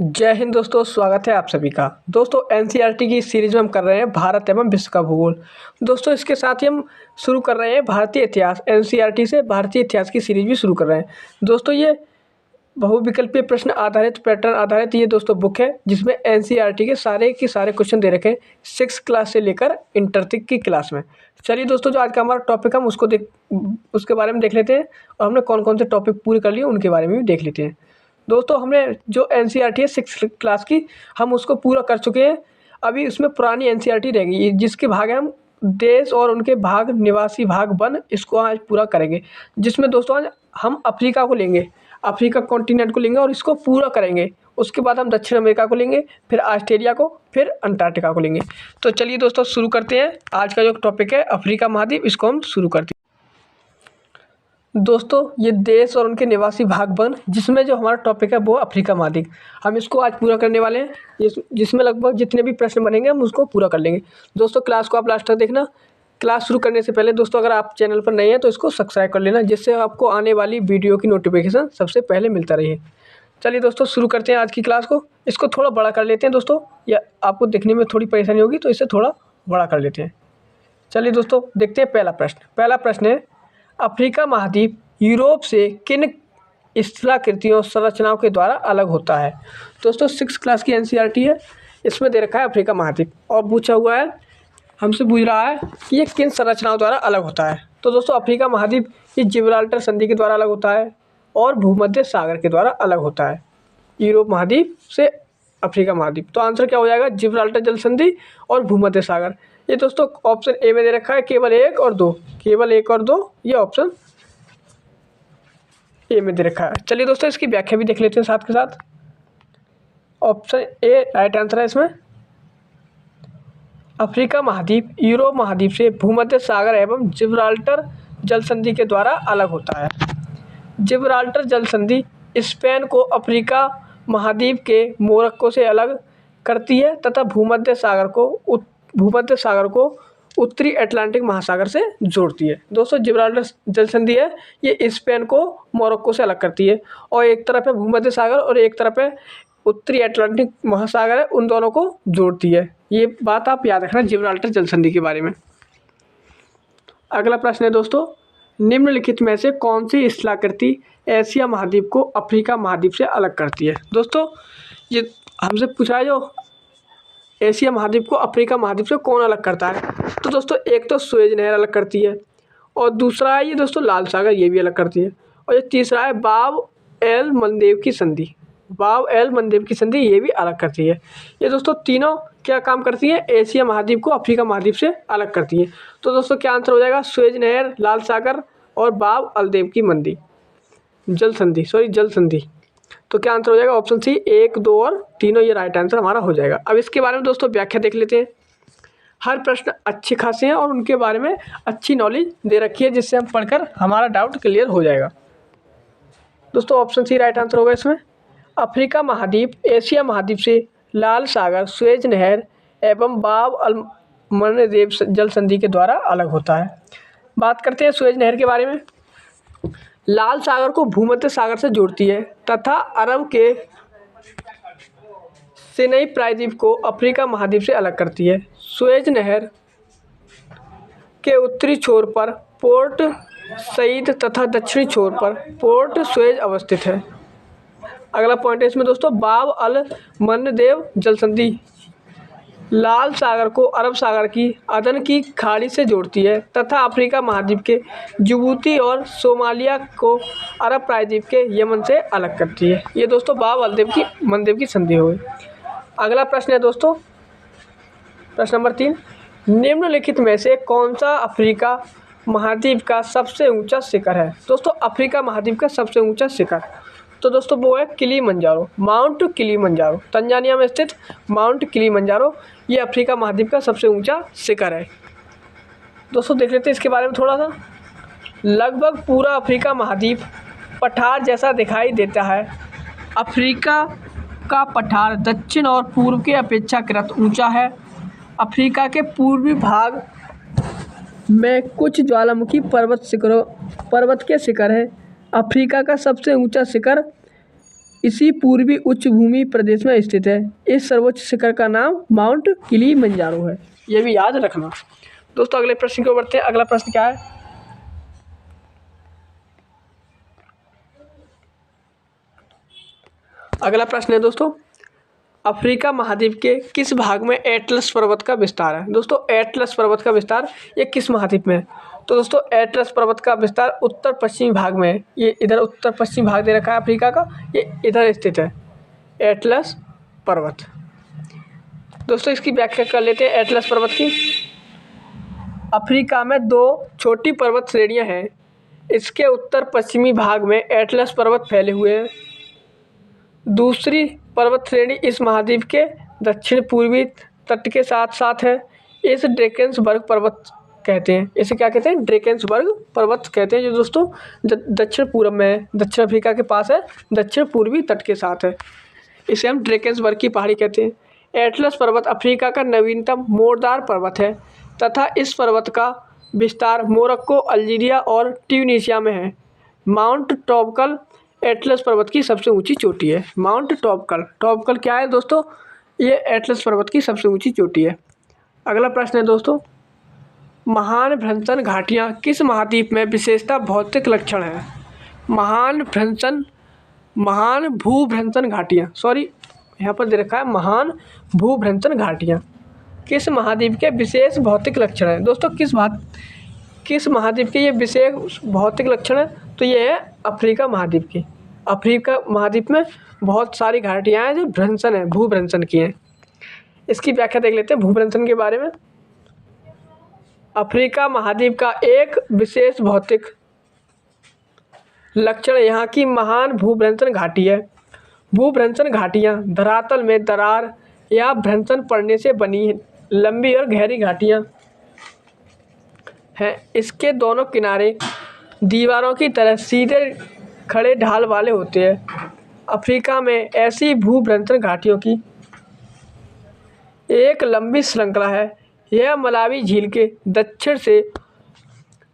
जय हिंद दोस्तों, स्वागत है आप सभी का। दोस्तों एनसीईआरटी की सीरीज में हम कर रहे हैं भारत एवं विश्व का भूगोल। दोस्तों इसके साथ ही हम शुरू कर रहे हैं भारतीय इतिहास। एनसीईआरटी से भारतीय इतिहास की सीरीज भी शुरू कर रहे हैं। दोस्तों ये बहुविकल्पीय प्रश्न आधारित पैटर्न आधारित ये दोस्तों बुक है, जिसमें एनसीईआरटी के सारे क्वेश्चन दे रखे हैं 6 क्लास से लेकर इंटर तक की क्लास में। चलिए दोस्तों, जो आज का हमारा टॉपिक हम उसके बारे में देख लेते हैं, और हमने कौन कौन से टॉपिक पूरे कर लिए उनके बारे में भी देख लेते हैं। दोस्तों हमने जो एनसीईआरटी है 6 क्लास की, हम उसको पूरा कर चुके हैं। अभी उसमें पुरानी एनसीईआरटी रह गई, जिसके भाग है हम देश और उनके भाग, निवासी भाग, वन, इसको आज पूरा करेंगे। जिसमें दोस्तों आज हम अफ्रीका को लेंगे, अफ्रीका कॉन्टिनेंट को लेंगे और इसको पूरा करेंगे। उसके बाद हम दक्षिण अमेरिका को लेंगे, फिर ऑस्ट्रेलिया को, फिर अंटार्कटिका को लेंगे। तो चलिए दोस्तों शुरू करते हैं। आज का जो टॉपिक है अफ्रीका महाद्वीप, इसको हम शुरू करते हैं। दोस्तों ये देश और उनके निवासी भाग वन, जिसमें जो हमारा टॉपिक है वो अफ्रीका महाद्वीप, हम इसको आज पूरा करने वाले हैं। जिसमें लगभग जितने भी प्रश्न बनेंगे हम उसको पूरा कर लेंगे। दोस्तों क्लास को आप लास्ट तक देखना। क्लास शुरू करने से पहले दोस्तों अगर आप चैनल पर नए हैं तो इसको सब्सक्राइब कर लेना, जिससे आपको आने वाली वीडियो की नोटिफिकेशन सबसे पहले मिलता रहे। चलिए दोस्तों शुरू करते हैं आज की क्लास को। इसको थोड़ा बड़ा कर लेते हैं दोस्तों, या आपको देखने में थोड़ी परेशानी होगी तो इसे थोड़ा बड़ा कर लेते हैं। चलिए दोस्तों देखते हैं पहला प्रश्न है, अफ्रीका महाद्वीप यूरोप से किन स्थलाकृतियों संरचनाओं के द्वारा अलग होता है। दोस्तों 6 क्लास की एनसीईआरटी है, इसमें दे रखा है अफ्रीका महाद्वीप, और पूछा हुआ है, हमसे पूछ रहा है कि ये किन संरचनाओं द्वारा अलग होता है। तो दोस्तों अफ्रीका महाद्वीप ये जिब्राल्टर संधि के द्वारा अलग होता है और भूमध्य सागर के द्वारा अलग होता है। यूरोप महाद्वीप से अफ्रीका महाद्वीप, तो आंसर क्या हो जाएगा, जिब्राल्टर जल संधि और भूमध्य सागर। ये दोस्तों ऑप्शन ए में दे रखा है, केवल 1 और 2, केवल 1 और 2, ये ऑप्शन ए में दे रखा है। चलिए दोस्तों इसकी व्याख्या भी देख लेते हैं साथ के साथ। ऑप्शन ए राइट आंसर है इसमें। अफ्रीका महाद्वीप यूरोप महाद्वीप से भूमध्य सागर एवं जिब्राल्टर जल संधि के द्वारा अलग होता है। जिब्राल्टर जल संधि स्पेन को अफ्रीका महाद्वीप के मोरक्को से अलग करती है तथा भूमध्य सागर को उत्तरी अटलांटिक महासागर से जोड़ती है। दोस्तों जिब्राल्टर जल संधि है, ये स्पेन को मोरक्को से अलग करती है, और एक तरफ है भूमध्य सागर और एक तरफ है उत्तरी अटलांटिक महासागर है, उन दोनों को जोड़ती है। ये बात आप याद रखना जिब्राल्टर जल संधि के बारे में। अगला प्रश्न है दोस्तों, निम्नलिखित में से कौन सी स्थलाकृति एशिया महाद्वीप को अफ्रीका महाद्वीप से अलग करती है। दोस्तों ये हमसे पूछा है, जो एशिया महाद्वीप को अफ्रीका महाद्वीप से कौन अलग करता है। तो दोस्तों एक तो सुएज नहर अलग करती है, और दूसरा है ये दोस्तों लाल सागर, ये भी अलग करती है, और ये तीसरा है बाब एल मंदेब की संधि, बाब एल मंदेब की संधि, ये भी अलग करती है। ये दोस्तों तीनों क्या काम करती है, एशिया महाद्वीप को अफ्रीका महाद्वीप से अलग करती है। तो दोस्तों क्या आंसर हो जाएगा, सुएज नहर, लाल सागर और बाब अलदेव की मंदी जल संधि। तो क्या आंसर हो जाएगा, ऑप्शन सी 1, 2 और 3, ये राइट आंसर हमारा हो जाएगा। अब इसके बारे में दोस्तों व्याख्या देख लेते हैं। हर प्रश्न अच्छे खासे हैं और उनके बारे में अच्छी नॉलेज दे रखी है, जिससे हम पढ़कर हमारा डाउट क्लियर हो जाएगा। दोस्तों ऑप्शन सी राइट आंसर होगा इसमें। अफ्रीका महाद्वीप एशिया महाद्वीप से लाल सागर, सुएज नहर एवं बाब अल मंदेब जल संधि के द्वारा अलग होता है। बात करते हैं सुएज नहर के बारे में। लाल सागर को भूमध्य सागर से जोड़ती है तथा अरब के सिनाई प्रायद्वीप को अफ्रीका महाद्वीप से अलग करती है। सुएज नहर के उत्तरी छोर पर पोर्ट सईद तथा दक्षिणी छोर पर पोर्ट सुएज अवस्थित है। अगला पॉइंट है इसमें दोस्तों, बाब अल मंदेब जल संधि लाल सागर को अरब सागर की अदन की खाड़ी से जोड़ती है तथा अफ्रीका महाद्वीप के जिबूती और सोमालिया को अरब प्रायद्वीप के यमन से अलग करती है। ये दोस्तों बाब अलदेव मंदेब की संधि हो गई। अगला प्रश्न है दोस्तों, प्रश्न नंबर 3, निम्नलिखित में से कौन सा अफ्रीका महाद्वीप का सबसे ऊंचा शिखर है। दोस्तों अफ्रीका महाद्वीप का सबसे ऊंचा शिखर, तो दोस्तों वो है किलीमंजारो, माउंट किलीमंजारो, तंजानिया में स्थित माउंट किलीमंजारो, ये अफ्रीका महाद्वीप का सबसे ऊंचा शिखर है। दोस्तों देख लेते हैं इसके बारे में थोड़ा सा। लगभग पूरा अफ्रीका महाद्वीप पठार जैसा दिखाई देता है। अफ्रीका का पठार दक्षिण और पूर्व के अपेक्षाकृत ऊंचा है। अफ्रीका के पूर्वी भाग में कुछ ज्वालामुखी पर्वत के शिखर हैं। अफ्रीका का सबसे ऊंचा शिखर इसी पूर्वी उच्च भूमि प्रदेश में स्थित है। इस सर्वोच्च शिखर का नाम माउंट किलिमंजारो है। ये भी याद रखना। दोस्तों अगले प्रश्न की ओर बढ़ते हैं। अगला प्रश्न क्या है? अगला प्रश्न है दोस्तों, अफ्रीका महाद्वीप के किस भाग में एटलस पर्वत का विस्तार है? दोस्तों एटलस पर्वत का विस्तार ये किस महाद्वीप में है? तो दोस्तों एटलस पर्वत का विस्तार उत्तर पश्चिमी भाग में है। ये इधर उत्तर पश्चिमी भाग दे रखा है अफ्रीका का, ये इधर स्थित है एटलस पर्वत। दोस्तों इसकी व्याख्या कर लेते हैं एटलस पर्वत की। अफ्रीका में 2 छोटी पर्वत श्रेणियां हैं। इसके उत्तर पश्चिमी भाग में एटलस पर्वत फैले हुए हैं। दूसरी पर्वत श्रेणी इस महाद्वीप के दक्षिण पूर्वी तट के साथ साथ है। इस ड्रेकेंसबर्ग पर्वत कहते हैं। इसे क्या कहते हैं? ड्रेकेंसबर्ग पर्वत कहते हैं, जो दोस्तों दक्षिण पूर्व में है, दक्षिण अफ्रीका के पास है, दक्षिण पूर्वी तट के साथ है। इसे हम ड्रेकेंसबर्ग की पहाड़ी कहते हैं। एटलस पर्वत अफ्रीका का नवीनतम मोड़दार पर्वत है तथा इस पर्वत का विस्तार मोरक्को, अल्जीरिया और ट्यूनीशिया में है। माउंट टॉबकल एटलस पर्वत की सबसे ऊंची चोटी है। माउंट टॉबकल, टॉबकल क्या है दोस्तों? ये एटलस पर्वत की सबसे ऊंची चोटी है। अगला प्रश्न है दोस्तों, महान भ्रंशन घाटियाँ किस महाद्वीप में विशेषता भौतिक लक्षण है? महान भूभ्रंशन घाटियाँ, सॉरी यहाँ पर दे रखा है महान भूभ्रंशन घाटियाँ किस महाद्वीप के विशेष भौतिक लक्षण है? दोस्तों किस महाद्वीप के ये विशेष भौतिक लक्षण है? तो ये है अफ्रीका महाद्वीप की। अफ्रीका महाद्वीप में बहुत सारी घाटियाँ हैं जो भ्रंशन है, भूभ्रंशन की हैं। इसकी व्याख्या देख लेते हैं भूभ्रंशन के बारे में। अफ्रीका महाद्वीप का एक विशेष भौतिक लक्षण यहाँ की महान भूभ्रंशन घाटी है। भूभ्रंशन घाटियाँ धरातल में दरार या भ्रंशन पड़ने से बनी लंबी और गहरी घाटियाँ हैं। इसके दोनों किनारे दीवारों की तरह सीधे खड़े ढाल वाले होते हैं। अफ्रीका में ऐसी भूभ्रंशन घाटियों की एक लंबी श्रृंखला है। यह मलावी झील के दक्षिण से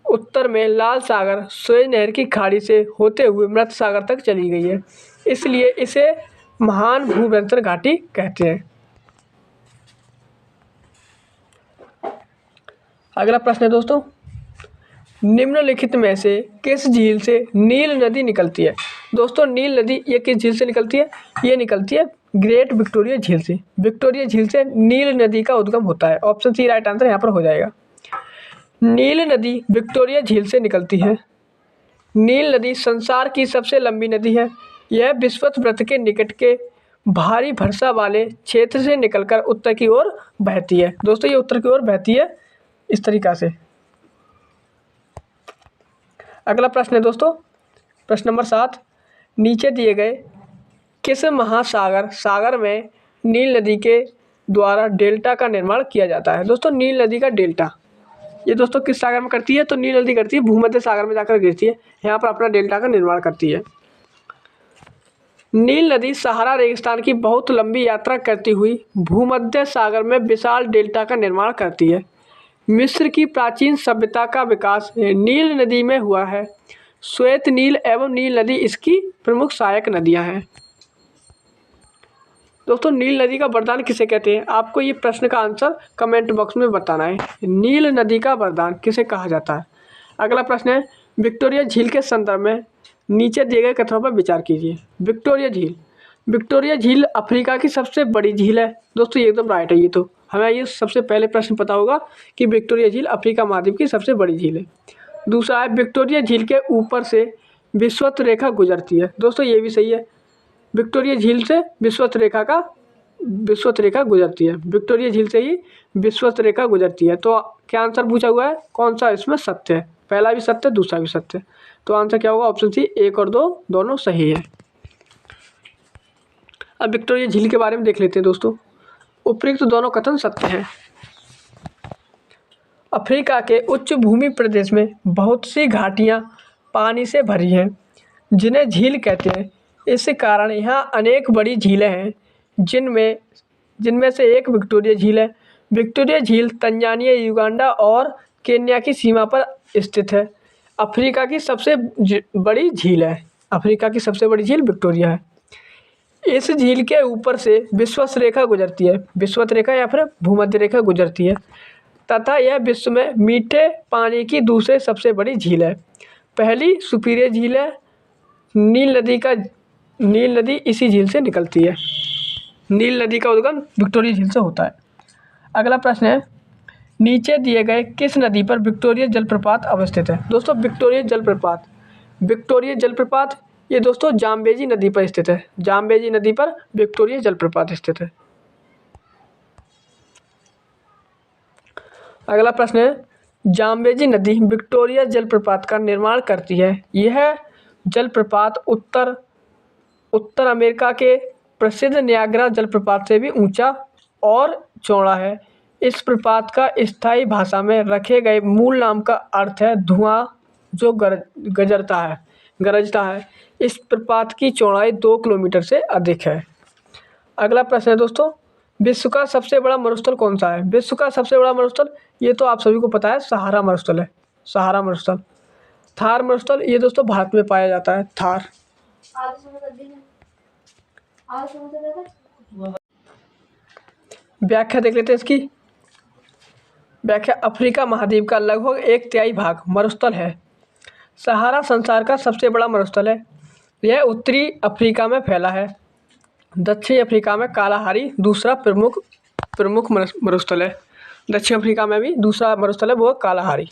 उत्तर में लाल सागर, सुएज नहर की खाड़ी से होते हुए मृत सागर तक चली गई है, इसलिए इसे महान भूभ्रंशन घाटी कहते हैं। अगला प्रश्न है दोस्तों, निम्नलिखित में से किस झील से नील नदी निकलती है? दोस्तों नील नदी ये किस झील से निकलती है? ये निकलती है ग्रेट विक्टोरिया झील से। विक्टोरिया झील से नील नदी का उद्गम होता है। ऑप्शन सी राइट आंसर यहाँ पर हो जाएगा। नील नदी विक्टोरिया झील से निकलती है। नील नदी संसार की सबसे लंबी नदी है। यह विषुवत वृत्त के निकट के भारी वर्षा वाले क्षेत्र से निकलकर उत्तर की ओर बहती है। दोस्तों ये उत्तर की ओर बहती है इस तरीक़ा से। अगला प्रश्न है दोस्तों, प्रश्न नंबर 7, नीचे दिए गए किस सागर में नील नदी के द्वारा डेल्टा का निर्माण किया जाता है? दोस्तों नील नदी का डेल्टा ये दोस्तों किस सागर में करती है? तो नील नदी करती है भूमध्य सागर में जाकर गिरती है, यहाँ पर अपना डेल्टा का निर्माण करती है। नील नदी सहारा रेगिस्तान की बहुत लंबी यात्रा करती हुई भूमध्य सागर में विशाल डेल्टा का निर्माण करती है। मिस्र की प्राचीन सभ्यता का विकास नील नदी में हुआ है। श्वेत नील एवं नील नदी इसकी प्रमुख सहायक नदियां हैं। दोस्तों नील नदी का वरदान किसे कहते हैं? आपको ये प्रश्न का आंसर कमेंट बॉक्स में बताना है। नील नदी का वरदान किसे कहा जाता है? अगला प्रश्न है, विक्टोरिया झील के संदर्भ में नीचे दिए गए कथनों पर विचार कीजिए। विक्टोरिया झील अफ्रीका की सबसे बड़ी झील है। दोस्तों ये एकदम राइट है। ये तो हमें ये सबसे पहले प्रश्न पता होगा कि विक्टोरिया झील अफ्रीका महाद्वीप की सबसे बड़ी झील है। दूसरा है, विक्टोरिया झील के ऊपर से विषुवत रेखा गुजरती है। दोस्तों ये भी सही है। विक्टोरिया झील से विषुवत रेखा गुजरती है। विक्टोरिया झील से ही विषुवत रेखा गुजरती है। तो क्या आंसर पूछा हुआ है? कौन सा इसमें सत्य है? पहला भी सत्य, दूसरा भी सत्य। तो आंसर क्या होगा? ऑप्शन सी 1 और 2 दोनों सही है। अब विक्टोरिया झील के बारे में देख लेते हैं दोस्तों। उपयुक्त दोनों कथन सत्य हैं। अफ्रीका के उच्च भूमि प्रदेश में बहुत सी घाटियां पानी से भरी हैं, जिन्हें झील कहते हैं। इस कारण यहाँ अनेक बड़ी झीलें हैं, जिनमें से एक विक्टोरिया झील है। विक्टोरिया झील तंजानिया, युगांडा और केन्या की सीमा पर स्थित है। अफ्रीका की सबसे बड़ी झील है। अफ्रीका की सबसे बड़ी झील विक्टोरिया है। इस झील के ऊपर से विषुवत रेखा गुजरती है, विषुवत रेखा या फिर भूमध्य रेखा गुजरती है तथा यह विश्व में मीठे पानी की दूसरी सबसे बड़ी झील है। पहली सुपीरियर झील है नील नदी इसी झील से निकलती है। नील नदी का उद्गम विक्टोरिया झील से होता है। अगला प्रश्न है, नीचे दिए गए किस नदी पर विक्टोरिया जलप्रपात अवस्थित है? दोस्तों विक्टोरिया जलप्रपात ये दोस्तों जाम्बेजी नदी पर स्थित है। जाम्बेजी नदी पर विक्टोरिया जलप्रपात स्थित है। अगला प्रश्न है, जाम्बेजी नदी विक्टोरिया जलप्रपात का निर्माण करती है। यह जलप्रपात उत्तर अमेरिका के प्रसिद्ध नियाग्रा जलप्रपात से भी ऊंचा और चौड़ा है। इस प्रपात का स्थायी भाषा में रखे गए मूल नाम का अर्थ है धुआं जो गरजता है। इस प्रपात की चौड़ाई 2 किलोमीटर से अधिक है। अगला प्रश्न है दोस्तों, विश्व का सबसे बड़ा मरुस्थल कौन सा है? विश्व का सबसे बड़ा मरुस्थल ये तो आप सभी को पता है, सहारा मरुस्थल है। सहारा मरुस्थल। थार मरुस्थल ये दोस्तों भारत में पाया जाता है। थार। व्याख्या देख लेते हैं इसकी। व्याख्या, अफ्रीका महाद्वीप का लगभग 1/3 भाग मरुस्थल है। सहारा संसार का सबसे बड़ा मरुस्थल है। यह उत्तरी अफ्रीका में फैला है। दक्षिण अफ्रीका में कालाहारी दूसरा प्रमुख मरुस्थल है। दक्षिण अफ्रीका में भी दूसरा मरुस्थल है, वो कालाहारी।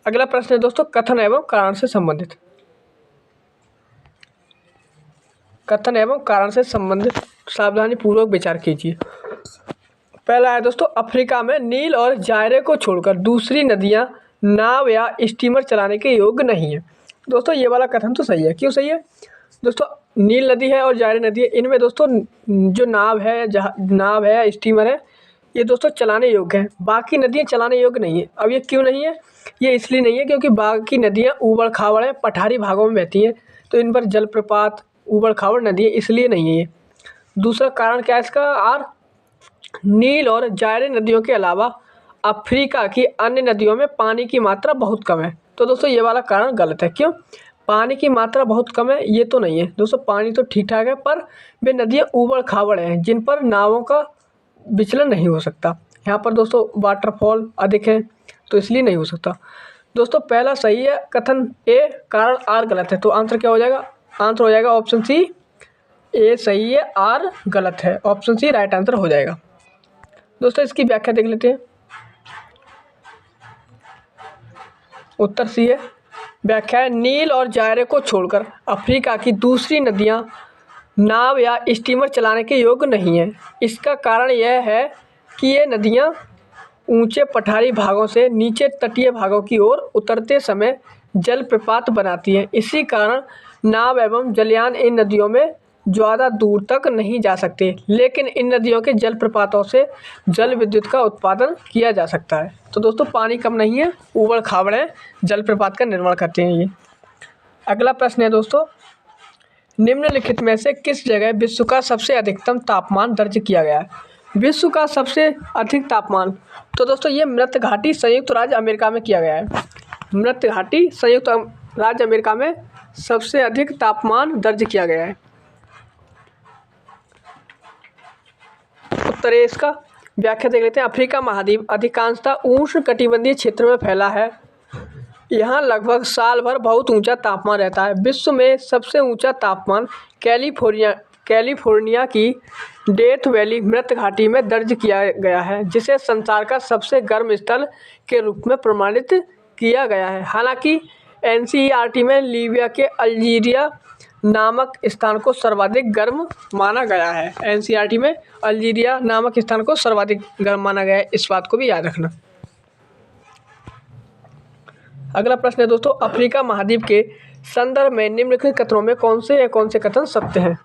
अगला प्रश्न है दोस्तों, कथन एवं कारण से संबंधित। कथन एवं कारण से संबंधित सावधानी पूर्वक विचार कीजिए। पहला है दोस्तों, अफ्रीका में नील और जायरे को छोड़कर दूसरी नदियां नाव या स्टीमर चलाने के योग्य नहीं है। दोस्तों ये वाला कथन तो सही है। क्यों सही है? दोस्तों नील नदी है और जायरे नदी है, इनमें दोस्तों जो नाव है या स्टीमर है ये दोस्तों चलाने योग्य है। बाकी नदियाँ चलाने योग्य नहीं है। अब ये क्यों नहीं है? ये इसलिए नहीं है क्योंकि बाकी नदियाँ ऊबड़ खाबड़ है, पठारी भागों में बहती हैं, तो इन पर जलप्रपात ऊबड़ खाबड़ नदी है, इसलिए नहीं है ये। दूसरा कारण क्या है इसका? आर, नील और जायरे नदियों के अलावा अफ्रीका की अन्य नदियों में पानी की मात्रा बहुत कम है। तो दोस्तों ये वाला कारण गलत है। क्यों? पानी की मात्रा बहुत कम है ये तो नहीं है दोस्तों, पानी तो ठीक ठाक है, पर वे नदियाँ ऊबड़ खाबड़ हैं जिन पर नावों का विचलन नहीं हो सकता। यहाँ पर दोस्तों वाटरफॉल अधिक है तो इसलिए नहीं हो सकता। दोस्तों पहला सही है कथन ए, कारण आर गलत है। तो आंसर क्या हो जाएगा? आंसर हो जाएगा ऑप्शन सी। ए सही है, आर गलत है। ऑप्शन सी राइट आंसर हो जाएगा। दोस्तों इसकी व्याख्या देख लेते हैं। उत्तर सी है। व्याख्या है, नील और जायरे को छोड़कर अफ्रीका की दूसरी नदियां नाव या स्टीमर चलाने के योग्य नहीं है। इसका कारण यह है कि ये नदियां ऊंचे पठारी भागों से नीचे तटीय भागों की ओर उतरते समय जलप्रपात बनाती हैं। इसी कारण नाव एवं जलयान इन नदियों में ज़्यादा दूर तक नहीं जा सकते, लेकिन इन नदियों के जलप्रपातों से जल विद्युत का उत्पादन किया जा सकता है। तो दोस्तों पानी कम नहीं है, ऊबड़ खाबड़ है, जलप्रपात का निर्माण करते हैं ये। अगला प्रश्न है दोस्तों, निम्नलिखित में से किस जगह विश्व का सबसे अधिकतम तापमान दर्ज किया गया है? विश्व का सबसे अधिक तापमान, तो दोस्तों ये मृत घाटी संयुक्त राज्य अमेरिका में किया गया है। मृत घाटी संयुक्त राज्य अमेरिका में सबसे अधिक तापमान दर्ज किया गया है। उत्तर है इसका। व्याख्या देख लेते हैं। अफ्रीका महाद्वीप अधिकांशतः उष्ण कटिबंधीय क्षेत्र में फैला है। यहाँ लगभग साल भर बहुत ऊंचा तापमान रहता है। विश्व में सबसे ऊंचा तापमान कैलिफोर्निया की डेथ वैली मृत घाटी में दर्ज किया गया है, जिसे संसार का सबसे गर्म स्थल के रूप में प्रमाणित किया गया है। हालांकि एनसीईआरटी में लीबिया के अल्जीरिया नामक स्थान को सर्वाधिक गर्म माना गया है। एनसीईआरटी में अल्जीरिया नामक स्थान को सर्वाधिक गर्म माना गया है, इस बात को भी याद रखना। अगला प्रश्न है दोस्तों, अफ्रीका महाद्वीप के संदर्भ में निम्नलिखित कथनों में कौन से कथन सत्य हैं?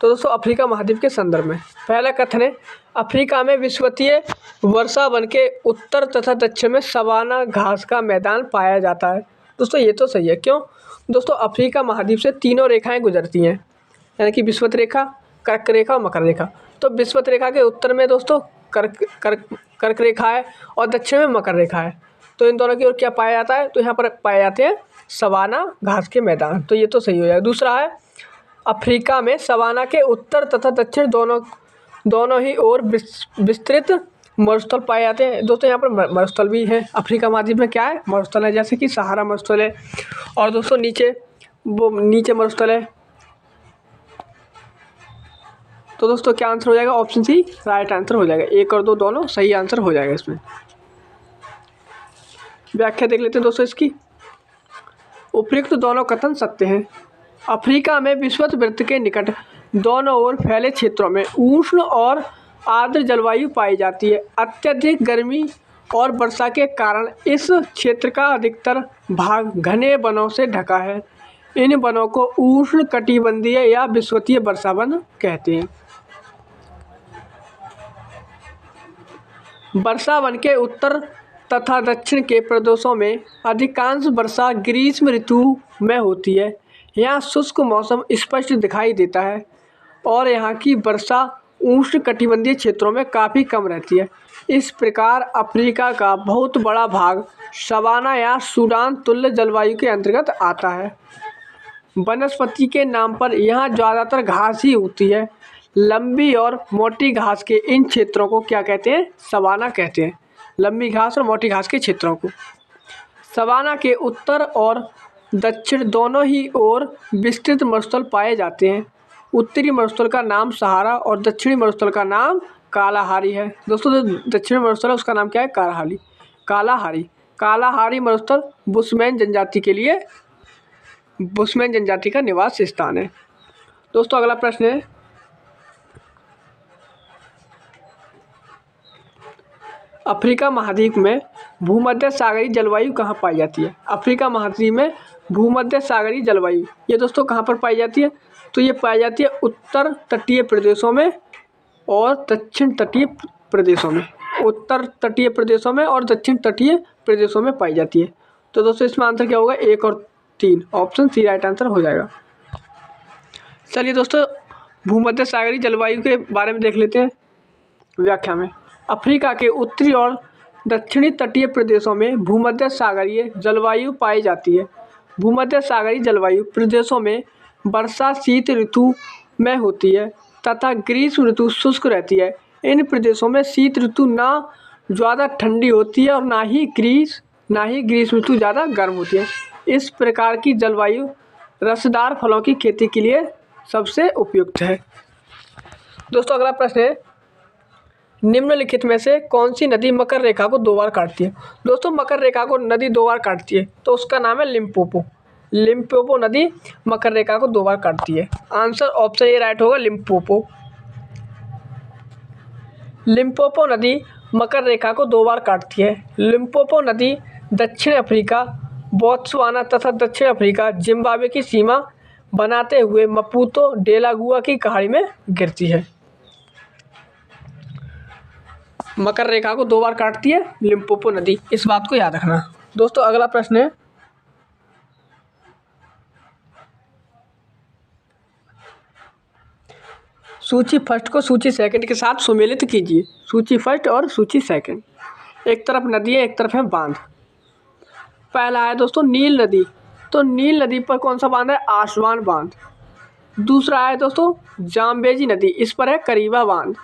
तो दोस्तों अफ्रीका महाद्वीप के संदर्भ में पहला कथन है, अफ्रीका में विषुवतीय वर्षा वन के उत्तर तथा दक्षिण में सवाना घास का मैदान पाया जाता है। दोस्तों ये तो सही है। क्यों? दोस्तों अफ्रीका महाद्वीप से तीनों रेखाएं गुजरती हैं, यानी कि विषुवत रेखा, कर्क रेखा और मकर रेखा। तो विषुवत रेखा के उत्तर में दोस्तों कर्क रेखा है और दक्षिण में मकर रेखा है। तो इन दोनों की ओर क्या पाया जाता है? तो यहाँ पर पाए जाते हैं सवाना घास के मैदान। तो ये तो सही हो जाएगा। दूसरा है, अफ्रीका में सवाना के उत्तर तथा दक्षिण दोनों ही ओर विस्तृत मरुस्थल पाए जाते हैं। दोस्तों यहाँ पर मरुस्थल भी है। अफ्रीका महाद्वीप में क्या है? मरुस्थल है, जैसे कि सहारा मरुस्थल है। और दोस्तों नीचे मरुस्थल है। तो दोस्तों क्या आंसर हो जाएगा? ऑप्शन सी राइट आंसर हो जाएगा। 1 और 2 दोनों सही आंसर हो जाएगा। इसमें व्याख्या देख लेते हैं दोस्तों इसकी। उपयुक्त दोनों कथन सत्य हैं। अफ्रीका में विषुवत वृत्त के निकट दोनों ओर फैले क्षेत्रों में उष्ण और आर्द्र जलवायु पाई जाती है। अत्यधिक गर्मी और वर्षा के कारण इस क्षेत्र का अधिकतर भाग घने वनों से ढका है। इन वनों को उष्ण कटिबंधीय या विषुवतीय वर्षा वन कहते हैं। वर्षा वन के उत्तर तथा दक्षिण के प्रदेशों में अधिकांश वर्षा ग्रीष्म ऋतु में होती है। यहाँ शुष्क मौसम स्पष्ट दिखाई देता है और यहाँ की वर्षा उष्ण कटिबंधीय क्षेत्रों में काफ़ी कम रहती है। इस प्रकार अफ्रीका का बहुत बड़ा भाग सवाना या सूडान तुल्य जलवायु के अंतर्गत आता है। वनस्पति के नाम पर यहाँ ज़्यादातर घास ही होती है। लंबी और मोटी घास के इन क्षेत्रों को क्या कहते हैं? सवाना कहते हैं। लंबी घास और मोटी घास के क्षेत्रों को। सवाना के उत्तर और दक्षिण दोनों ही ओर विस्तृत मरुस्थल पाए जाते हैं। उत्तरी मरुस्थल का नाम सहारा और दक्षिणी मरुस्थल का नाम कालाहारी है। दोस्तों जो दक्षिणी मरुस्थल है उसका नाम क्या है? कालाहारी मरुस्थल बुशमैन जनजाति का निवास स्थान है। दोस्तों अगला प्रश्न है, अफ्रीका महाद्वीप में भूमध्य सागरीय जलवायु कहाँ पाई जाती है? अफ्रीका महाद्वीप में भूमध्य सागरीय जलवायु ये दोस्तों कहाँ पर पाई जाती है? तो ये पाई जाती है उत्तर तटीय प्रदेशों में और दक्षिण तटीय प्रदेशों में। उत्तर तटीय प्रदेशों में और दक्षिण तटीय प्रदेशों में पाई जाती है। तो दोस्तों इसमें आंसर क्या होगा? 1 और 3 ऑप्शन सी राइट आंसर हो जाएगा। चलिए दोस्तों भूमध्य सागरीय जलवायु के बारे में देख लेते हैं व्याख्या में। अफ्रीका के उत्तरी और दक्षिणी तटीय प्रदेशों में भूमध्य सागरीय जलवायु पाई जाती है। भूमध्य सागरीय जलवायु प्रदेशों में वर्षा शीत ऋतु में होती है तथा ग्रीष्म ऋतु शुष्क रहती है। इन प्रदेशों में शीत ऋतु ना ज़्यादा ठंडी होती है और ना ही ग्रीष्म ऋतु ज़्यादा गर्म होती है। इस प्रकार की जलवायु रसदार फलों की खेती के लिए सबसे उपयुक्त है। दोस्तों अगला प्रश्न है, निम्नलिखित में से कौन सी नदी मकर रेखा को 2 बार काटती है? दोस्तों मकर रेखा को नदी 2 बार काटती है तो उसका नाम है लिम्पोपो नदी मकर रेखा को 2 बार काटती है। आंसर ऑप्शन ए राइट होगा, लिम्पोपो नदी मकर रेखा को 2 बार काटती है। लिम्पोपो नदी दक्षिण अफ्रीका, बोत्सवाना तथा दक्षिण अफ्रीका, जिम्बाब्वे की सीमा बनाते हुए मपूतो डेलागुआ की खाड़ी में गिरती है। मकर रेखा को 2 बार काटती है लिम्पोपो नदी, इस बात को याद रखना। दोस्तों अगला प्रश्न है, सूची फर्स्ट को सूची सेकंड के साथ सुमेलित कीजिए। सूची फर्स्ट और सूची सेकंड, एक तरफ नदी है एक तरफ है बांध। पहला है दोस्तों नील नदी, तो नील नदी पर कौन सा बांध है? आसवान बांध। दूसरा है दोस्तों जाम्बेजी नदी, इस पर है करीबा बांध।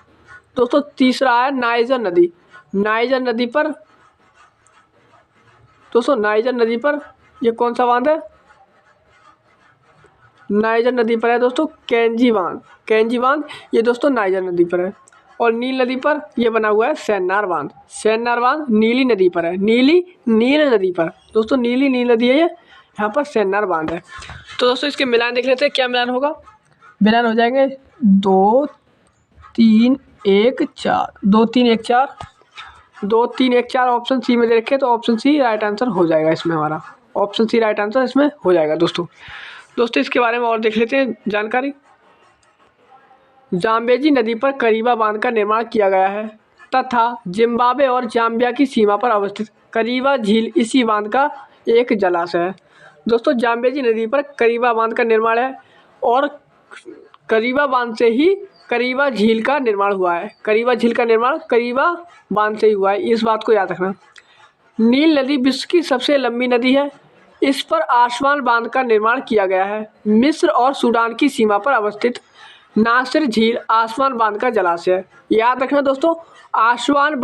दोस्तों तीसरा है नाइजर नदी, नाइजर नदी पर ये कौन सा बांध है? नाइजर नदी पर है दोस्तों कैंजी बांध, ये दोस्तों नाइजर नदी पर है। और नील नदी पर यह बना हुआ है सेन्नार बांध नीली नदी पर है, नील नदी पर दोस्तों नील नदी है ये, यहाँ पर सेन्नार बांध है। तो दोस्तों इसके मिलान देख लेते हैं, क्या मिलान होगा? मिलान हो जाएंगे 2 3 1 4, 2 3 1 4, 2 3 1 4 ऑप्शन सी में दे रखे, तो ऑप्शन सी राइट आंसर हो जाएगा इसमें हमारा। ऑप्शन सी राइट आंसर इसमें हो जाएगा। दोस्तों इसके बारे में और देख लेते हैं जानकारी। जाम्बेजी नदी पर करीबा बांध का निर्माण किया गया है तथा जिम्बाब्वे और जाम्बिया की सीमा पर अवस्थित करीबा झील इसी बांध का एक जलाशय है। दोस्तों जाम्बेजी नदी पर करीबा बांध का निर्माण है और करीबा बांध से ही करीबा झील का निर्माण हुआ है। करीबा झील का निर्माण करीबा बांध से ही हुआ है, इस बात को याद रखना। नील नदी विश्व की सबसे लंबी नदी है इस पर आसवान बांध का निर्माण किया गया है। मिस्र और सूडान की सीमा पर अवस्थित नासिर झील आसवान बांध का जलाशय है। याद रखना दोस्तों, आसवान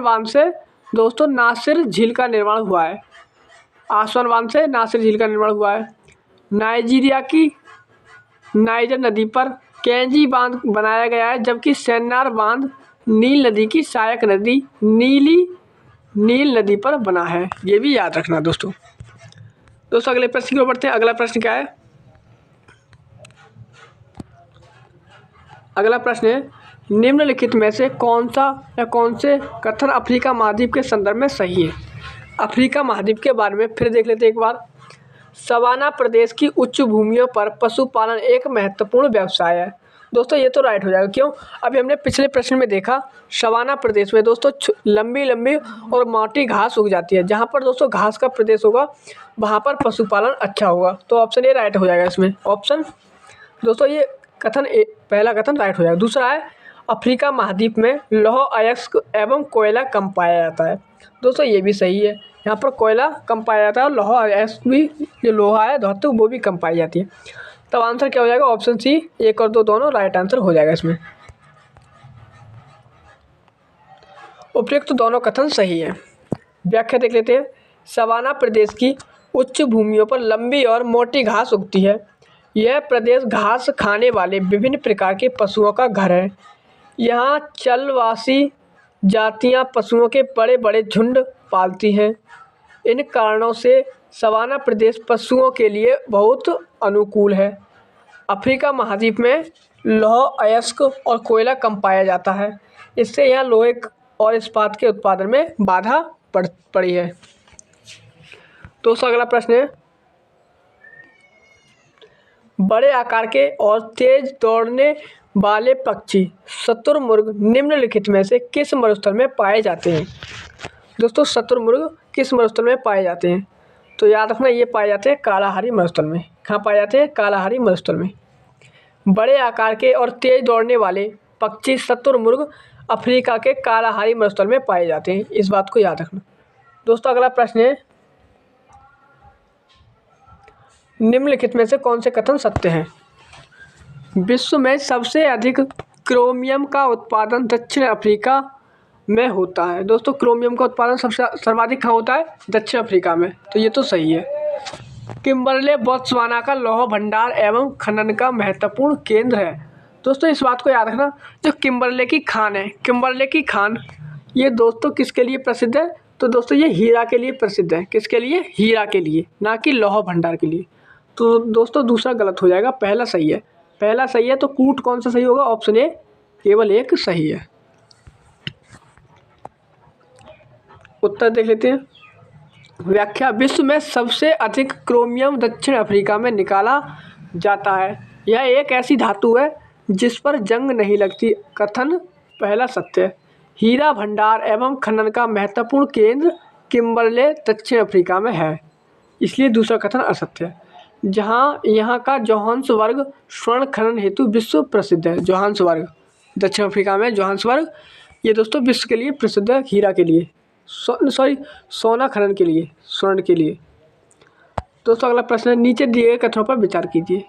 बांध से दोस्तों नासिर झील का निर्माण हुआ है। आसवान बांध से नासिर झील का निर्माण हुआ है। नाइजीरिया की नाइजर नदी पर कैंजी बांध बनाया गया है, जबकि सेन्नार बांध नील नदी की सहायक नदी नील नदी पर बना है। ये भी याद रखना दोस्तों। अगले प्रश्न की ओर बढ़ते हैं। अगला प्रश्न क्या है? अगला प्रश्न है, निम्नलिखित में से कौन से कथन अफ्रीका महाद्वीप के संदर्भ में सही है? अफ्रीका महाद्वीप के बारे में फिर देख लेते हैं एक बार। सवाना प्रदेश की उच्च भूमियों पर पशुपालन एक महत्वपूर्ण व्यवसाय है। दोस्तों ये तो राइट हो जाएगा। क्यों? अभी हमने पिछले प्रश्न में देखा, सवाना प्रदेश में दोस्तों लंबी लंबी और मोटी घास उग जाती है। जहाँ पर दोस्तों घास का प्रदेश होगा वहाँ पर पशुपालन अच्छा होगा। तो ऑप्शन ए राइट हो जाएगा इसमें। ऑप्शन दोस्तों ये कथन पहला कथन राइट हो जाएगा। दूसरा है, अफ्रीका महाद्वीप में लौह अयस्क एवं कोयला कम पाया जाता है। दोस्तों ये भी सही है। यहाँ पर कोयला कम पाया जाता है और लौह अयस्क भी, जो लोहा है धातु, वो भी कम पाई जाती है। तब आंसर क्या हो जाएगा? ऑप्शन सी, 1 और 2 दोनों राइट आंसर हो जाएगा इसमें। उपयुक्त दोनों कथन सही है। व्याख्या देख लेते हैं। सवाना प्रदेश की उच्च भूमियों पर लंबी और मोटी घास उगती है। यह प्रदेश घास खाने वाले विभिन्न प्रकार के पशुओं का घर है। यहाँ चलवासी जातियाँ पशुओं के बड़े बड़े झुंड पालती हैं। इन कारणों से सवाना प्रदेश पशुओं के लिए बहुत अनुकूल है। अफ्रीका महाद्वीप में लौह अयस्क और कोयला कम पाया जाता है। इससे यहाँ लोहे और इस्पात के उत्पादन में बाधा पड़ी है। दोस्तों अगला प्रश्न है, बड़े आकार के और तेज दौड़ने वाले पक्षी शुतुरमुर्ग निम्नलिखित में से किस मरुस्थल में पाए जाते हैं? दोस्तों शुतुरमुर्ग किस मरुस्थल में पाए जाते हैं? तो याद रखना, ये पाए जाते हैं कालाहारी मरुस्थल में। कहाँ पाए जाते हैं? कालाहारी मरुस्थल में। बड़े आकार के और तेज दौड़ने वाले पक्षी शुतुरमुर्ग अफ्रीका के कालाहारी मरुस्थल में पाए जाते हैं। इस बात को याद रखना। दोस्तों अगला प्रश्न है, निम्नलिखित में से कौन से कथन सत्य हैं? विश्व में सबसे अधिक क्रोमियम का उत्पादन दक्षिण अफ्रीका में होता है। दोस्तों क्रोमियम का उत्पादन सर्वाधिक कहाँ होता है? दक्षिण अफ्रीका में। तो ये तो सही है। किम्बरले बोत्सवाना का लौह भंडार एवं खनन का महत्वपूर्ण केंद्र है। दोस्तों इस बात को याद रखना, जो किम्बरले की खान है, किम्बरले की खान, ये दोस्तों किसके लिए प्रसिद्ध है? तो दोस्तों ये हीरा के लिए प्रसिद्ध है। किसके लिए? हीरा के लिए, ना कि लौह भंडार के लिए। तो दोस्तों दूसरा गलत हो जाएगा, पहला सही है। पहला सही है तो कूट कौन सा सही होगा? ऑप्शन ए केवल एक सही है। उत्तर देख लेते हैं। व्याख्या, विश्व में सबसे अधिक क्रोमियम दक्षिण अफ्रीका में निकाला जाता है। यह एक ऐसी धातु है जिस पर जंग नहीं लगती। कथन पहला सत्य है। हीरा भंडार एवं खनन का महत्वपूर्ण केंद्र किम्बरले दक्षिण अफ्रीका में है, इसलिए दूसरा कथन असत्य है। जहाँ यहाँ का जोहान्सबर्ग स्वर्ण खनन हेतु विश्व प्रसिद्ध है। जोहान्सबर्ग दक्षिण अफ्रीका में, जोहान्सबर्ग ये दोस्तों विश्व के लिए प्रसिद्ध है, हीरा के लिए, सोना खनन के लिए, स्वर्ण के लिए। दोस्तों अगला प्रश्न है, नीचे दिए गए कथनों पर विचार कीजिए।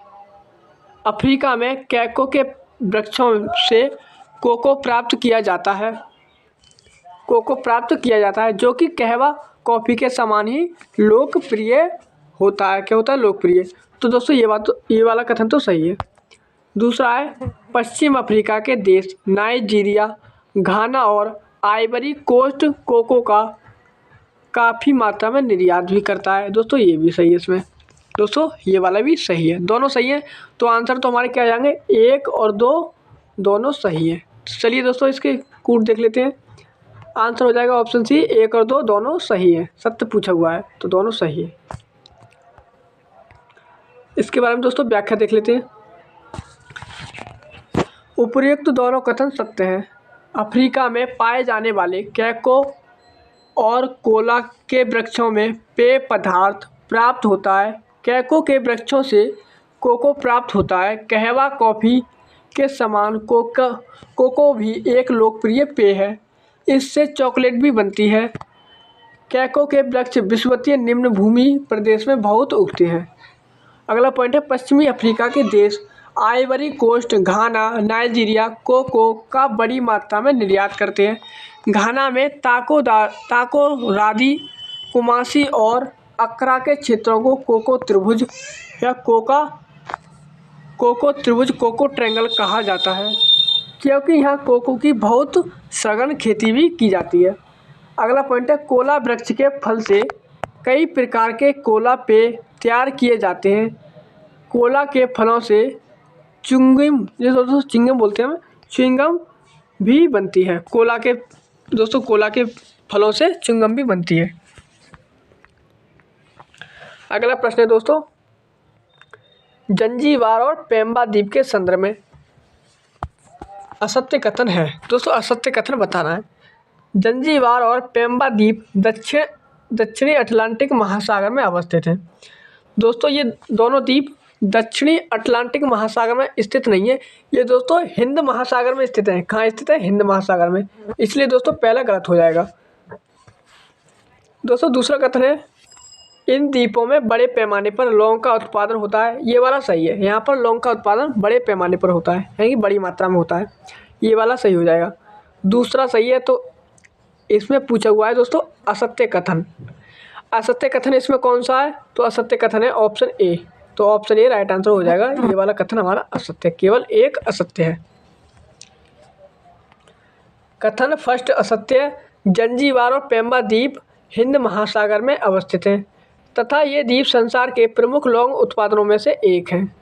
अफ्रीका में कैको के वृक्षों से कोको प्राप्त किया जाता है। कोको प्राप्त किया जाता है जो कि कहवा कॉफ़ी के समान ही लोकप्रिय होता है। क्या होता है? लोकप्रिय। तो दोस्तों ये वाला कथन तो सही है। दूसरा है, पश्चिम अफ्रीका के देश नाइजीरिया, घाना और आइवरी कोस्ट कोको का काफ़ी मात्रा में निर्यात भी करता है। दोस्तों ये भी सही है इसमें। दोस्तों ये वाला भी सही है, दोनों सही है। तो आंसर तो हमारे क्या आ जाएंगे? 1 और 2 दोनों सही है। चलिए दोस्तों इसके कूट देख लेते हैं। आंसर हो जाएगा ऑप्शन सी, 1 और 2 दोनों सही है। सत्य पूछा हुआ है तो दोनों सही है। इसके बारे में दोस्तों व्याख्या देख लेते हैं। उपर्युक्त दोनों कथन सत्य हैं। अफ्रीका में पाए जाने वाले कैको और कोला के वृक्षों में पेय पदार्थ प्राप्त होता है। कैको के वृक्षों से कोको प्राप्त होता है। कहवा कॉफ़ी के समान कोको भी एक लोकप्रिय पेय है। इससे चॉकलेट भी बनती है। कैको के वृक्ष विषुवतीय निम्न भूमि प्रदेश में बहुत उगते हैं। अगला पॉइंट है पश्चिमी अफ्रीका के देश आइवरी कोस्ट, घाना, नाइजीरिया कोको का बड़ी मात्रा में निर्यात करते हैं। घाना में ताको रादी, कुमासी और अक्रा के क्षेत्रों को कोको त्रिभुज या कोको ट्रायंगल कहा जाता है, क्योंकि यहाँ कोको की बहुत सघन खेती भी की जाती है। अगला पॉइंट है कोला वृक्ष के फल से कई प्रकार के कोला पेय तैयार किए जाते हैं। कोला के फलों से च्युइंगम बोलते हैं, च्युइंगम भी बनती है। कोला के फलों से च्युइंगम भी बनती है। अगला प्रश्न है दोस्तों, जंजीबार और पेम्बा द्वीप के संदर्भ में असत्य कथन है। दोस्तों असत्य कथन बताना है। जंजीबार और पेम्बा द्वीप दक्षिणी अटलांटिक महासागर में अवस्थित हैं। दोस्तों ये दोनों द्वीप दक्षिणी अटलांटिक महासागर में स्थित नहीं है, ये दोस्तों हिंद महासागर में स्थित है। कहाँ स्थित है? हिंद महासागर में। इसलिए दोस्तों पहला गलत हो जाएगा। दोस्तों दूसरा कथन है इन द्वीपों में बड़े पैमाने पर लौंग का उत्पादन होता है। ये वाला सही है, यहाँ पर लौंग का उत्पादन बड़े पैमाने पर होता है, यानी कि बड़ी मात्रा में होता है। ये वाला सही हो जाएगा। दूसरा सही है। तो इसमें पूछा हुआ है दोस्तों असत्य कथन। असत्य कथन इसमें कौन सा है? तो असत्य कथन है ऑप्शन ए। तो ऑप्शन ए राइट आंसर हो जाएगा। ये वाला कथन हमारा असत्य, केवल एक असत्य है। कथन फर्स्ट असत्य, जंजीबार और पेम्बा द्वीप हिंद महासागर में अवस्थित हैं तथा ये द्वीप संसार के प्रमुख लौंग उत्पादनों में से एक हैं।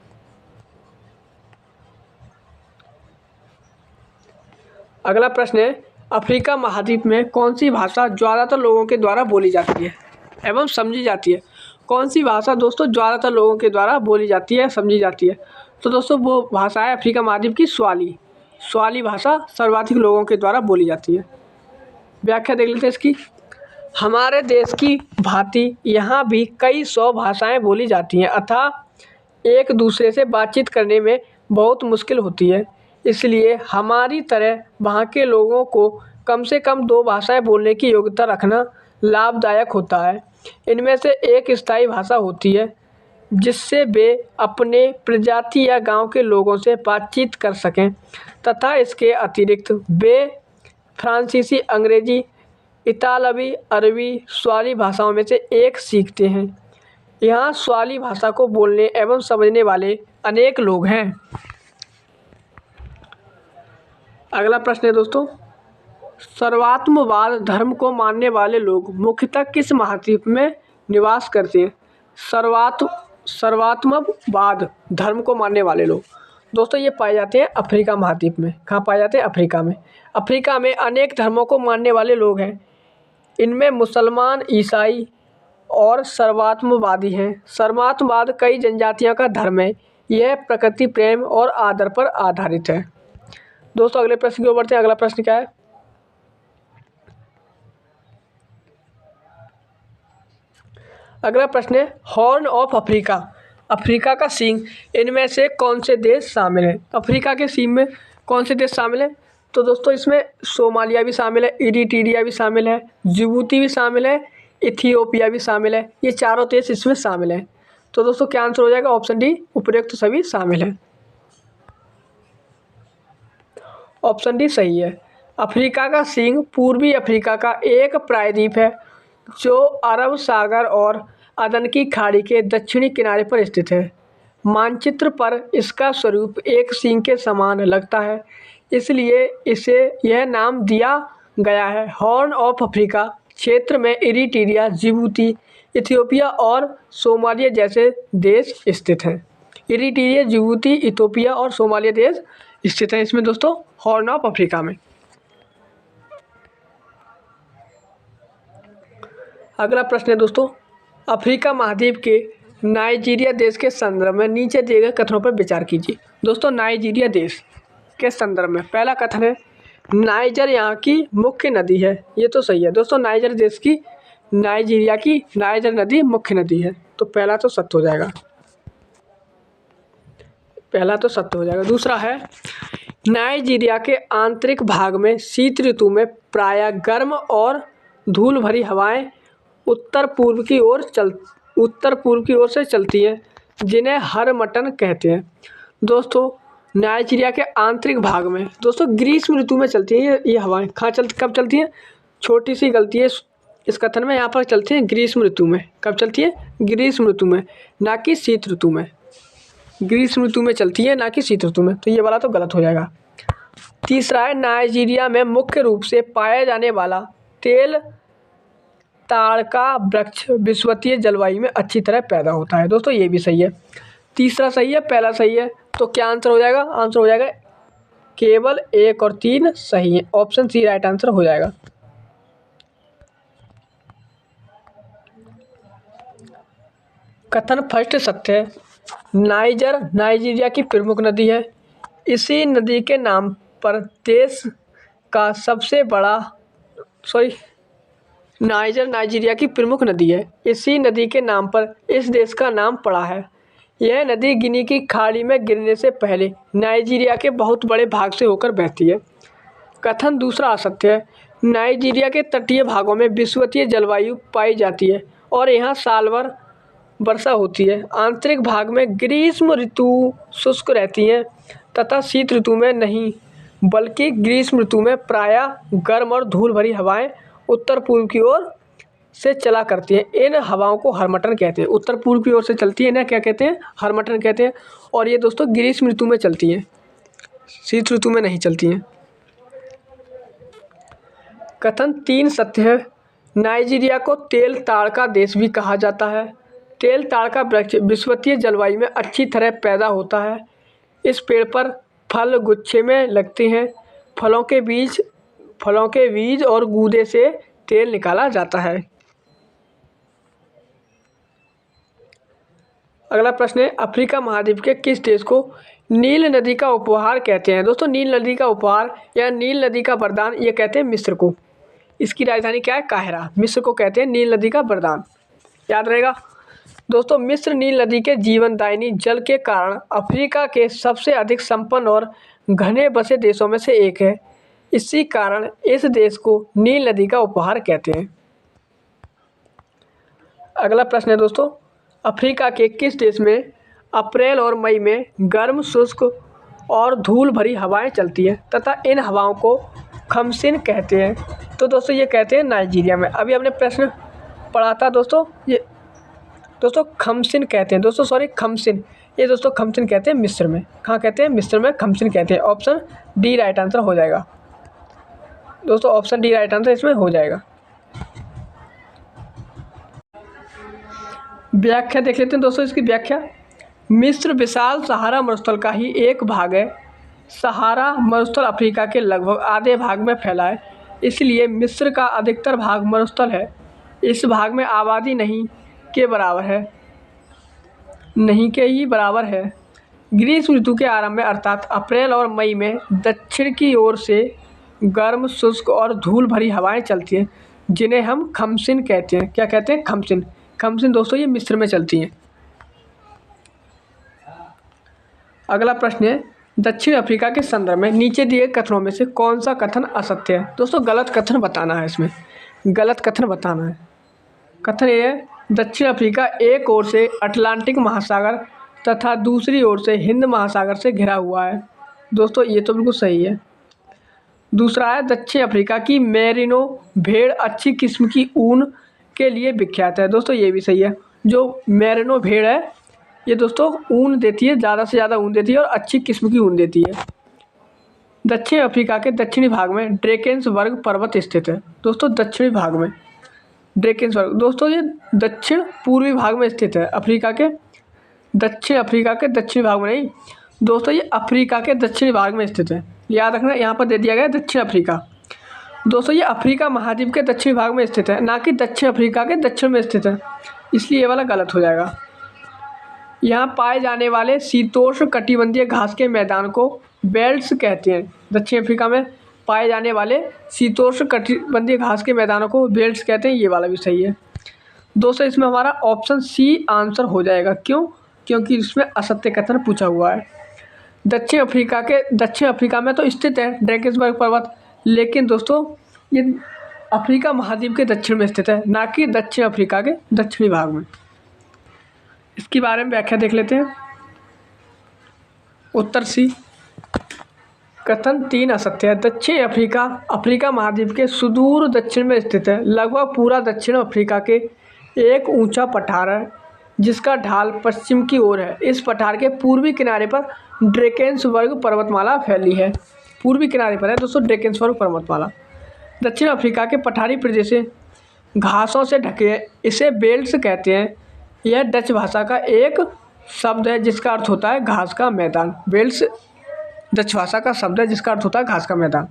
अगला प्रश्न है अफ्रीका महाद्वीप में कौन सी भाषा ज़्यादातर लोगों के द्वारा बोली जाती है एवं समझी जाती है? कौन सी भाषा दोस्तों ज़्यादातर लोगों के द्वारा बोली जाती है, समझी जाती है? तो दोस्तों वो भाषा है अफ्रीका महाद्वीप की स्वाली भाषा सर्वाधिक लोगों के द्वारा बोली जाती है। व्याख्या देख लेते हैं इसकी। हमारे देश की भांति यहाँ भी कई 100 भाषाएं बोली जाती हैं अतः एक दूसरे से बातचीत करने में बहुत मुश्किल होती है। इसलिए हमारी तरह वहाँ के लोगों को कम से कम 2 भाषाएं बोलने की योग्यता रखना लाभदायक होता है। इनमें से एक स्थायी भाषा होती है जिससे वे अपने प्रजाति या गांव के लोगों से बातचीत कर सकें तथा इसके अतिरिक्त वे फ्रांसीसी, अंग्रेजी, इतालवी, अरबी, स्वाली भाषाओं में से एक सीखते हैं। यहाँ स्वाली भाषा को बोलने एवं समझने वाले अनेक लोग हैं। अगला प्रश्न है दोस्तों, सर्वात्मवाद धर्म को मानने वाले लोग मुख्यतः किस महाद्वीप में निवास करते हैं? सर्वात्मवाद धर्म को मानने वाले लोग दोस्तों ये पाए जाते हैं अफ्रीका महाद्वीप में। कहाँ पाए जाते हैं? अफ्रीका में। अफ्रीका में अनेक धर्मों को मानने वाले लोग हैं। इनमें मुसलमान, ईसाई और सर्वात्मवादी हैं। सर्वात्मवाद कई जनजातियों का धर्म है। यह प्रकृति प्रेम और आदर पर आधारित है। दोस्तों अगले प्रश्न की ओर बढ़ते हैं। अगला प्रश्न क्या है? अगला प्रश्न है हॉर्न ऑफ अफ्रीका, अफ्रीका का सींग, इनमें से कौन से देश शामिल हैं? अफ्रीका के सींग में कौन से देश शामिल हैं? तो दोस्तों इसमें सोमालिया भी शामिल है, इरिट्रिया भी शामिल है, जिबूती भी शामिल है, इथियोपिया भी शामिल है। ये चारों देश इसमें शामिल हैं। तो दोस्तों क्या आंसर हो जाएगा? ऑप्शन डी, उपरोक्त तो सभी शामिल हैं। ऑप्शन डी सही है। अफ्रीका का सींग पूर्वी अफ्रीका का एक प्रायद्वीप है जो अरब सागर और अदन की खाड़ी के दक्षिणी किनारे पर स्थित है। मानचित्र पर इसका स्वरूप एक सींग के समान लगता है, इसलिए इसे यह नाम दिया गया है। हॉर्न ऑफ अफ्रीका क्षेत्र में इरिट्रिया, जिबूती, इथियोपिया और सोमालिया जैसे देश स्थित हैं। इरिट्रिया, जिबूती, इथियोपिया और सोमालिया देश स्थित हैं इसमें दोस्तों हॉर्न ऑफ अफ्रीका में। अगला प्रश्न है दोस्तों, अफ्रीका महाद्वीप के नाइजीरिया देश के संदर्भ में नीचे दिए गए कथनों पर विचार कीजिए। दोस्तों नाइजीरिया देश के संदर्भ में पहला कथन है नाइजर यहाँ की मुख्य नदी है। ये तो सही है दोस्तों, नाइजर देश की नाइजीरिया की नाइजर नदी मुख्य नदी है। तो पहला तो सत्य हो जाएगा, पहला तो सत्य हो जाएगा। दूसरा है नाइजीरिया के आंतरिक भाग में शीत ऋतु में प्रायः गर्म और धूल भरी हवाएं उत्तर पूर्व की ओर से चलती हैं, जिन्हें हरमटन कहते हैं। दोस्तों, नाइजीरिया के आंतरिक भाग में दोस्तों ग्रीष्म ऋतु में चलती हैं ये हवाएं। कब चलती हैं? छोटी सी गलती है इस कथन में, यहाँ पर चलती हैं ग्रीष्म ऋतु में। कब चलती है? ग्रीष्म ऋतु में, ना कि शीत ऋतु में। ग्रीष्म ऋतु में चलती है, ना कि शीत ऋतु में। तो ये वाला तो गलत हो जाएगा। तीसरा है, नाइजीरिया में मुख्य रूप से पाया जाने वाला तेल ताड़ का वृक्ष विषुवतीय जलवायु में अच्छी तरह पैदा होता है। दोस्तों, ये भी सही है। तीसरा सही है, पहला सही है। तो क्या आंसर हो जाएगा? आंसर हो जाएगा केवल 1 और 3 सही है। ऑप्शन सी राइट आंसर हो जाएगा। कथन फर्स्ट सत्य है। नाइजर नाइजीरिया की प्रमुख नदी है। इसी नदी के नाम पर देश का सबसे बड़ा नाइजर नाइजीरिया की प्रमुख नदी है। इसी नदी के नाम पर इस देश का नाम पड़ा है। यह नदी गिनी की खाड़ी में गिरने से पहले नाइजीरिया के बहुत बड़े भाग से होकर बहती है। कथन दूसरा असत्य है। नाइजीरिया के तटीय भागों में विषुवतीय जलवायु पाई जाती है और यहाँ साल भर वर्षा होती है। आंतरिक भाग में ग्रीष्म ऋतु शुष्क रहती है तथा शीत ऋतु में नहीं, बल्कि ग्रीष्म ऋतु में प्रायः गर्म और धूल भरी हवाएं उत्तर पूर्व की ओर से चला करती हैं। इन हवाओं को हरमटन कहते हैं। उत्तर पूर्व की ओर से चलती है ना, क्या कहते हैं? हरमटन कहते हैं। और ये दोस्तों ग्रीष्म ऋतु में चलती हैं, शीत ऋतु में नहीं चलती हैं। कथन 3 सत्य है। नाइजीरिया को तेल ताड़ का देश भी कहा जाता है। तेल ताड़ का वृक्ष विषुवतीय जलवायु में अच्छी तरह पैदा होता है। इस पेड़ पर फल गुच्छे में लगते हैं। फलों के बीज और गूदे से तेल निकाला जाता है। अगला प्रश्न है, अफ्रीका महाद्वीप के किस देश को नील नदी का उपहार कहते हैं? दोस्तों, नील नदी का उपहार या नील नदी का वरदान ये कहते हैं मिस्र को। इसकी राजधानी क्या है? काहिरा। मिस्र को कहते हैं नील नदी का वरदान। याद रहेगा दोस्तों। मिस्र नील नदी के जीवनदायिनी जल के कारण अफ्रीका के सबसे अधिक संपन्न और घने बसे देशों में से एक है। इसी कारण इस देश को नील नदी का उपहार कहते हैं। अगला प्रश्न है दोस्तों, अफ्रीका के किस देश में अप्रैल और मई में गर्म शुष्क और धूल भरी हवाएं चलती हैं तथा इन हवाओं को खमसिन कहते हैं? तो दोस्तों ये कहते हैं नाइजीरिया में। अभी हमने प्रश्न पढ़ा था दोस्तों, ये दोस्तों खमसिन कहते हैं। दोस्तों सॉरी खमसिन, ये दोस्तों खमसिन कहते हैं मिस्र में। कहाँ कहते हैं? मिस्र में खमसिन कहते हैं। ऑप्शन डी राइट आंसर हो जाएगा। दोस्तों ऑप्शन डी राइट आंसर इसमें हो जाएगा। व्याख्या देख लेते हैं दोस्तों इसकी व्याख्या। मिस्र विशाल सहारा मरुस्थल का ही एक भाग है। सहारा मरुस्थल अफ्रीका के लगभग आधे भाग में फैला है, इसलिए मिस्र का अधिकतर भाग मरुस्थल है। इस भाग में आबादी नहीं के ही बराबर है। ग्रीष्म ऋतु के आरंभ में अर्थात अप्रैल और मई में दक्षिण की ओर से गर्म शुष्क और धूल भरी हवाएं चलती हैं, जिन्हें हम खमसिन कहते हैं। क्या कहते हैं? खमसिन। खमसिन दोस्तों ये मिस्र में चलती हैं। अगला प्रश्न है, दक्षिण अफ्रीका के संदर्भ में नीचे दिए कथनों में से कौन सा कथन असत्य है? दोस्तों गलत कथन बताना है, इसमें गलत कथन बताना है। कथन ये है, दक्षिण अफ्रीका एक ओर से अटलांटिक महासागर तथा दूसरी ओर से हिंद महासागर से घिरा हुआ है। दोस्तों ये तो बिल्कुल सही है। दूसरा है, दक्षिण अफ्रीका की मेरिनो भेड़ अच्छी किस्म की ऊन के लिए विख्यात है। दोस्तों ये भी सही है। जो मेरिनो भेड़ है ये दोस्तों ऊन देती है, ज़्यादा से ज़्यादा ऊन देती है और अच्छी किस्म की ऊन देती है। दक्षिण अफ्रीका के दक्षिणी भाग में ड्रेकेंसबर्ग पर्वत स्थित है। दोस्तों दक्षिणी भाग में ड्रेकेंसबर्ग, दोस्तों ये दक्षिण पूर्वी भाग में स्थित है। अफ्रीका के दक्षिण अफ्रीका के दक्षिणी भाग में नहीं दोस्तों, ये अफ्रीका के दक्षिणी भाग में स्थित है। याद रखना, यहाँ पर दे दिया गया दक्षिण अफ्रीका। दोस्तों ये अफ्रीका महाद्वीप के दक्षिणी भाग में स्थित है, ना कि दक्षिण अफ्रीका के दक्षिण में स्थित है, इसलिए ये वाला गलत हो जाएगा। यहाँ पाए जाने वाले शीतोष्ण कटिबंधीय घास के मैदान को बेल्ट्स कहते हैं। दक्षिण अफ्रीका में पाए जाने वाले शीतोष्ण कटिबंधीय घास के मैदानों को बेल्ट्स कहते हैं। ये वाला भी सही है दोस्तों। इसमें हमारा ऑप्शन सी आंसर हो जाएगा। क्यों? क्योंकि इसमें असत्य कथन पूछा हुआ है। दक्षिण अफ्रीका में तो स्थित है ड्रेकेंसबर्ग पर्वत, लेकिन दोस्तों ये अफ्रीका महाद्वीप के दक्षिण में स्थित है, ना कि दक्षिण अफ्रीका के दक्षिणी भाग में। इसके बारे में व्याख्या देख लेते हैं। उत्तर सी, कथन 3 असत्य है। दक्षिण अफ्रीका अफ्रीका महाद्वीप के सुदूर दक्षिण में स्थित है। लगभग पूरा दक्षिण अफ्रीका के एक ऊंचा पठार है जिसका ढाल पश्चिम की ओर है। इस पठार के पूर्वी किनारे पर ड्रेकेंसबर्ग पर्वतमाला फैली है। पूर्वी किनारे पर है दोस्तों ड्रेकेंसबर्ग पर्वतमाला। दक्षिण अफ्रीका के पठारी प्रदेश घासों से ढके हैं, इसे बेल्ट्स कहते हैं। यह डच भाषा का एक शब्द है जिसका अर्थ होता है घास का मैदान। बेल्ट्स डच भाषा का शब्द है जिसका अर्थ होता है घास का मैदान।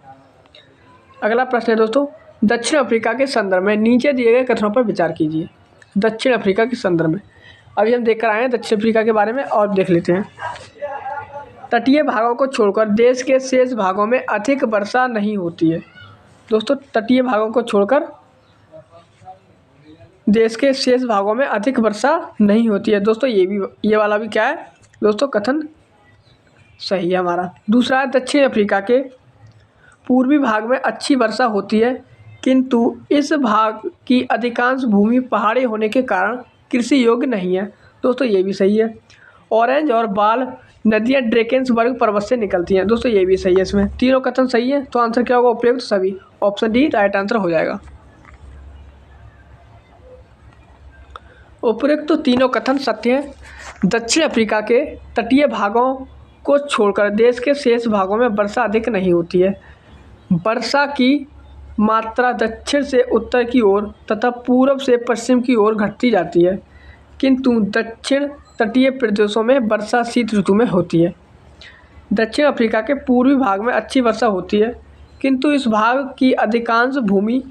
अगला प्रश्न है दोस्तों, दक्षिण अफ्रीका के संदर्भ में नीचे दिए गए कथनों पर विचार कीजिए। दक्षिण अफ्रीका के संदर्भ में अभी हम देख कर आए हैं दक्षिण अफ्रीका के बारे में, और देख लेते हैं। तटीय भागों को छोड़कर देश के शेष भागों में अधिक वर्षा नहीं होती है। दोस्तों तटीय भागों को छोड़कर देश के शेष भागों में अधिक वर्षा नहीं होती है। दोस्तों ये वाला भी क्या है दोस्तों, कथन सही है हमारा। दूसरा है, दक्षिण अफ्रीका के पूर्वी भाग में अच्छी वर्षा होती है, किंतु इस भाग की अधिकांश भूमि पहाड़ी होने के कारण कृषि योग्य नहीं है। दोस्तों ये भी सही है। ऑरेंज और बाल नदियाँ ड्रेकेंसबर्ग पर्वत से निकलती हैं। दोस्तों ये भी सही है। इसमें तीनों कथन सही है, तो आंसर क्या होगा, उपयुक्त सभी। ऑप्शन डी राइट आंसर हो जाएगा। उपयुक्त तो तीनों कथन सत्य हैं। दक्षिण अफ्रीका के तटीय भागों को छोड़कर देश के शेष भागों में वर्षा अधिक नहीं होती है। वर्षा की मात्रा दक्षिण से उत्तर की ओर तथा पूर्व से पश्चिम की ओर घटती जाती है, किंतु दक्षिण तटीय प्रदेशों में वर्षा शीत ऋतु में होती है। दक्षिण अफ्रीका के पूर्वी भाग में अच्छी वर्षा होती है, किंतु इस भाग की अधिकांश भूमि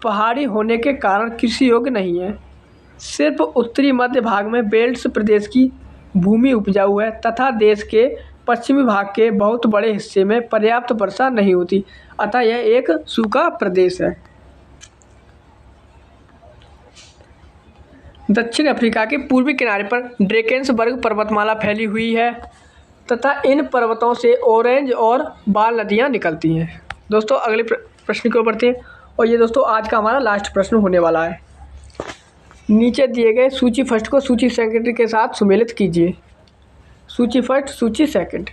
पहाड़ी होने के कारण कृषि योग्य नहीं है। सिर्फ उत्तरी मध्य भाग में बेल्ट्स प्रदेश की भूमि उपजाऊ है तथा देश के पश्चिमी भाग के बहुत बड़े हिस्से में पर्याप्त वर्षा नहीं होती, अतः यह एक सूखा प्रदेश है। दक्षिण अफ्रीका के पूर्वी किनारे पर ड्रेकेंसबर्ग पर्वतमाला फैली हुई है तथा इन पर्वतों से ऑरेंज और बाल नदियाँ निकलती हैं। दोस्तों अगले प्रश्न की ओर बढ़ते हैं, और ये दोस्तों आज का हमारा लास्ट प्रश्न होने वाला है। नीचे दिए गए सूची फर्स्ट को सूची सेकंड के साथ सुमेलित कीजिए। सूची फर्स्ट सूची सेकंड।